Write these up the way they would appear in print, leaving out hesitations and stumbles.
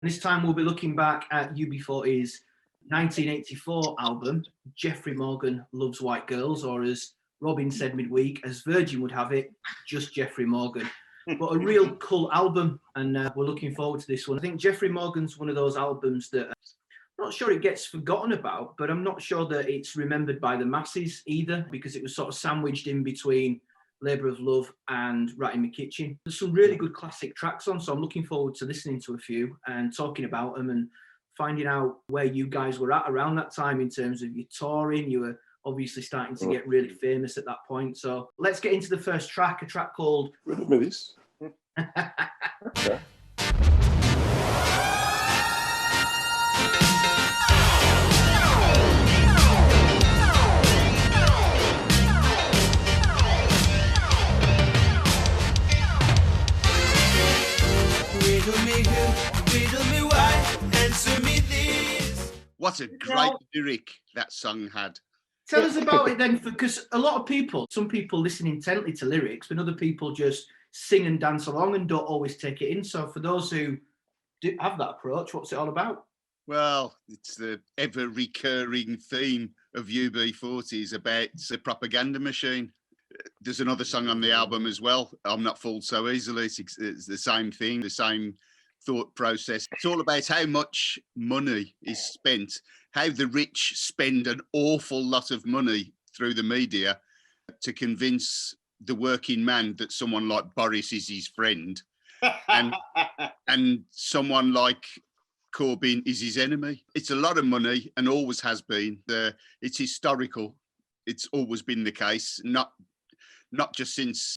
This time we'll be looking back at UB40's 1984 album, Jeffrey Morgan Loves White Girls, or as Robin said midweek, as Virgin would have it, just Jeffrey Morgan. But a real cool album, and we're looking forward to this one. I think Jeffrey Morgan's one of those albums that I'm not sure it gets forgotten about, but I'm not sure that it's remembered by the masses either, because it was sort of sandwiched in between Labour of Love and Rat in My Kitchen. There's some really good classic tracks on, so I'm looking forward to listening to a few and talking about them and finding out where you guys were at around that time in terms of your touring. You were obviously starting to get really famous at that point. So let's get into the first track, a track called... Remember this? Okay. What a great lyric that song had. Tell us about it then, because a lot of people, some people listen intently to lyrics, but other people just sing and dance along and don't always take it in. So for those who do have that approach, what's it all about? Well, it's the ever-recurring theme of UB40s about the propaganda machine. There's another song on the album as well, I'm Not Fooled So Easily. It's the same thing, the same thought process. It's all about how much money is spent, how the rich spend an awful lot of money through the media to convince the working man that someone like Boris is his friend and someone like Corbyn is his enemy. It's a lot of money and always has been. It's historical. It's always been the case, not just since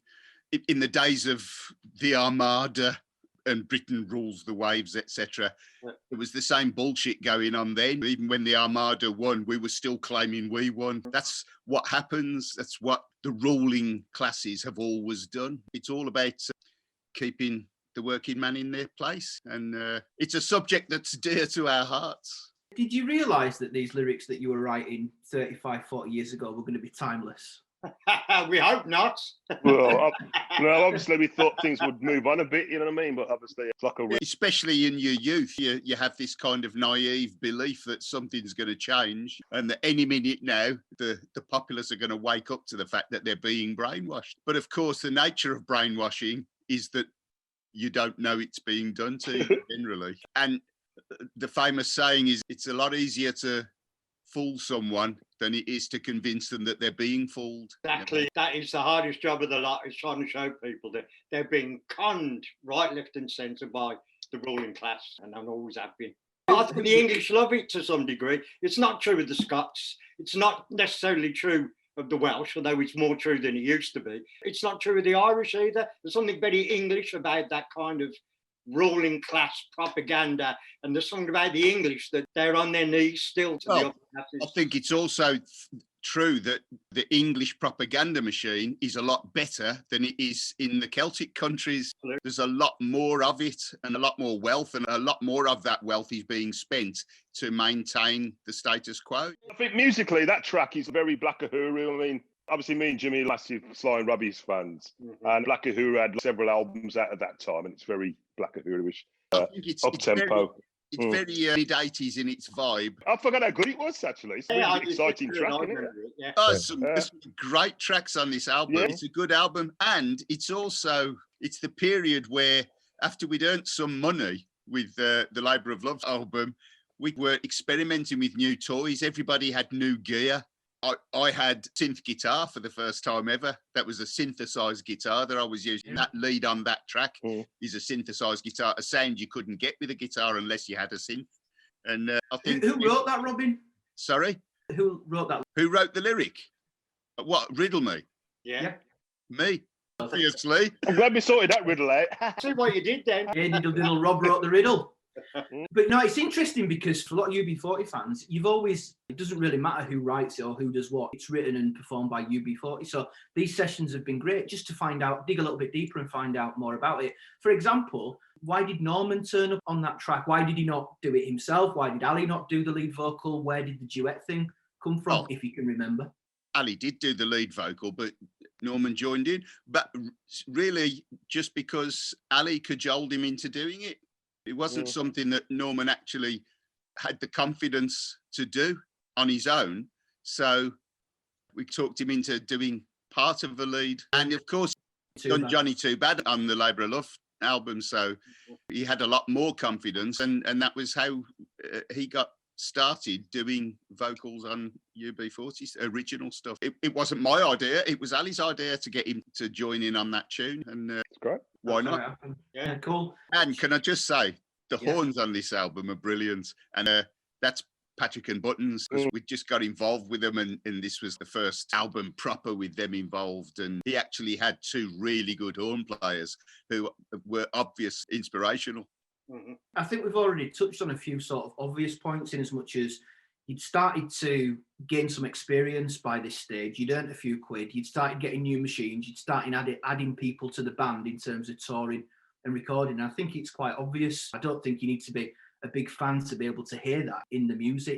in the days of the Armada and Britain rules the waves, etc. It was the same bullshit going on then. Even when the Armada won, we were still claiming we won. That's what happens. That's what the ruling classes have always done. It's all about keeping the working man in their place. And it's a subject that's dear to our hearts. Did you realise that these lyrics that you were writing 35, 40 years ago were going to be timeless? We hope not. Well, obviously we thought things would move on a bit, you know what I mean? But obviously it's like a... Especially in your youth, you have this kind of naive belief that something's going to change and that any minute now the populace are going to wake up to the fact that they're being brainwashed. But of course, the nature of brainwashing is that you don't know it's being done to you generally. And the famous saying is it's a lot easier to fool someone than it is to convince them that they're being fooled. Exactly. You know? That is the hardest job of the lot, is trying to show people that they're being conned right, left and centre by the ruling class, and I'm always have been. I think the English love it to some degree. It's not true of the Scots. It's not necessarily true of the Welsh, although it's more true than it used to be. It's not true of the Irish either. There's something very English about that kind of ruling class propaganda, and there's something about the English that they're on their knees still to the upper classes. I think it's also true that the English propaganda machine is a lot better than it is in the Celtic countries. Absolutely. There's a lot more of it and a lot more wealth, and a lot more of that wealth is being spent to maintain the status quo. I think musically that track is very Black Uhuru. I mean, obviously, me and Jimmy are massive Sly and Robbie's fans, and Black Uhuru had several albums out at that time, and it's very Black Uhuru-ish, up-tempo. It's very mid-80s in its vibe. I forgot how good it was, actually. It's a really exciting track, isn't it? Yeah. There's some great tracks on this album. Yeah. It's a good album, and it's the period where, after we'd earned some money with the Labour of Love album, we were experimenting with new toys. Everybody had new gear. I had synth guitar for the first time ever. That was a synthesized guitar that I was using. That lead on that track is a synthesized guitar, a sound you couldn't get with a guitar unless you had a synth. And I think who wrote that, Robin? Sorry? Who wrote that? Who wrote the lyric? What? Riddle me. Yeah. Me. Obviously. I'm glad we sorted that riddle out. See what you did then. Yeah, diddle Rob wrote the riddle. But no, it's interesting because for a lot of UB40 fans, it doesn't really matter who writes it or who does what. It's written and performed by UB40. So these sessions have been great just to find out, dig a little bit deeper and find out more about it. For example, why did Norman turn up on that track? Why did he not do it himself? Why did Ali not do the lead vocal? Where did the duet thing come from, if you can remember? Ali did do the lead vocal, but Norman joined in. But really, just because Ali cajoled him into doing it. It wasn't something that Norman actually had the confidence to do on his own. So we talked him into doing part of the lead. And of course, done Johnny Too Bad on the Labour of Love album. So he had a lot more confidence. And that was how he got started doing vocals on UB40's original stuff. It wasn't my idea. It was Ali's idea to get him to join in on that tune. And It's great. why not? Yeah, cool. And can I just say, the horns on this album are brilliant. And that's Patrick and Buttons, because we just got involved with them, and this was the first album proper with them involved. And he actually had two really good horn players who were obvious inspirational. I think we've already touched on a few sort of obvious points, in as much as you'd started to gain some experience by this stage. You'd earned a few quid. You'd started getting new machines. You'd started adding people to the band in terms of touring and recording. I think it's quite obvious. I don't think you need to be a big fan to be able to hear that in the music.